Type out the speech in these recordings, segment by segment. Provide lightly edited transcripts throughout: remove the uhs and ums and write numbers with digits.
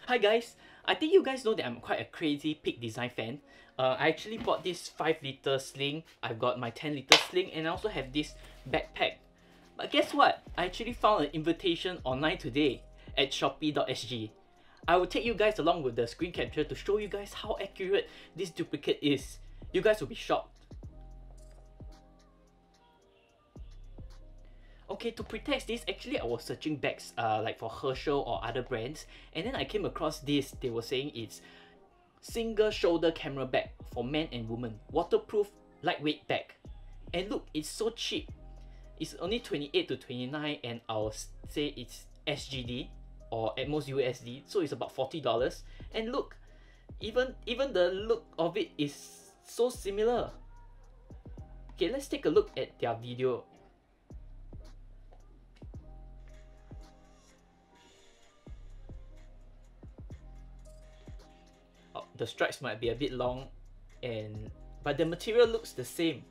Hi guys, I think you guys know that I'm quite a crazy pig design fan. I actually bought this 5 liter sling, I've got my 10 liter sling, and I also have this backpack. But guess what? I actually found an invitation online today at shopee.sg. I will take you guys along with the screen capture to show you guys how accurate this duplicate is. You guys will be shocked. Okay, to pretext this, actually I was searching bags like for Herschel or other brands, and then I came across this. They were saying it's single shoulder camera bag for men and women, waterproof, lightweight bag. And look, it's so cheap. It's only 28 to 29, and I'll say it's SGD or at most USD, so it's about $40. And look, even the look of it is so similar. Okay, let's take a look at their video. The stripes might be a bit long, but the material looks the same.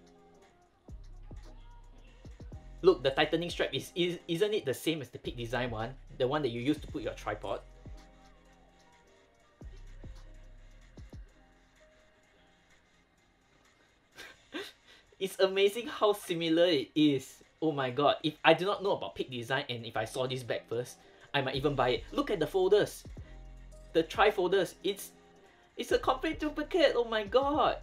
Look, the tightening strap isn't it the same as the pig design one, the one that you use to put your tripod? It's amazing how similar it is. Oh my god, if I do not know about pig design and if I saw this bag first, I might even buy it. Look at the folders, the tri-folders. It's a complete duplicate. Oh my god.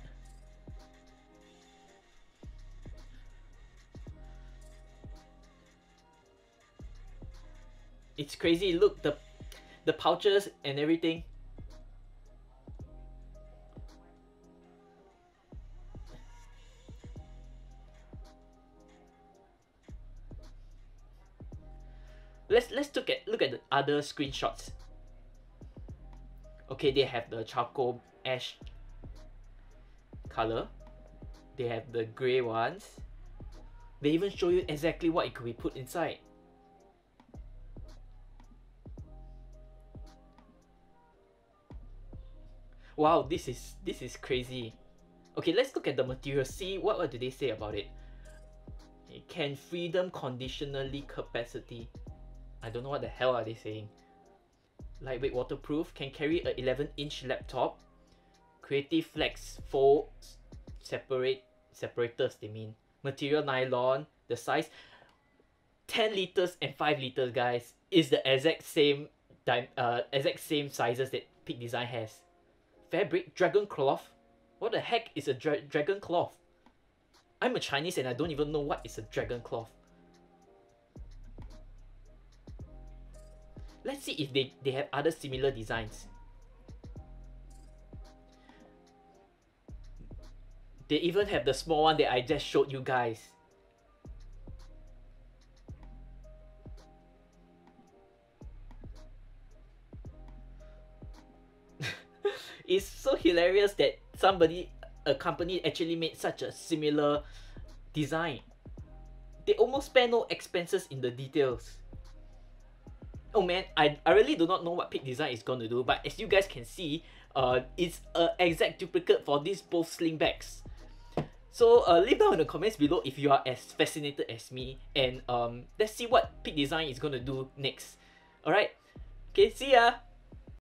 It's crazy. Look, the pouches and everything. Let's look at the other screenshots. Okay, they have the charcoal ash color. They have the grey ones. They even show you exactly what it could be put inside. Wow, this is crazy. Okay, let's look at the material. See what do they say about it. It can freedom conditionally capacity. I don't know what the hell are they saying. Lightweight, waterproof, can carry a 11-inch laptop. Creative flex fold separators, they mean. Material nylon, the size 10 liters and 5 liters, guys, is the exact same sizes that pig design has. Fabric, dragon cloth. What the heck is a dragon cloth? I'm a Chinese and I don't even know what is a dragon cloth. Let's see if they have other similar designs. They even have the small one that I just showed you guys. It's so hilarious that a company actually made such a similar design. They almost spare no expenses in the details. Oh man, I really do not know what pig design is going to do, but as you guys can see, it's an exact duplicate for these both sling bags. So leave down in the comments below if you are as fascinated as me, and let's see what pig design is going to do next. Alright, okay, see ya!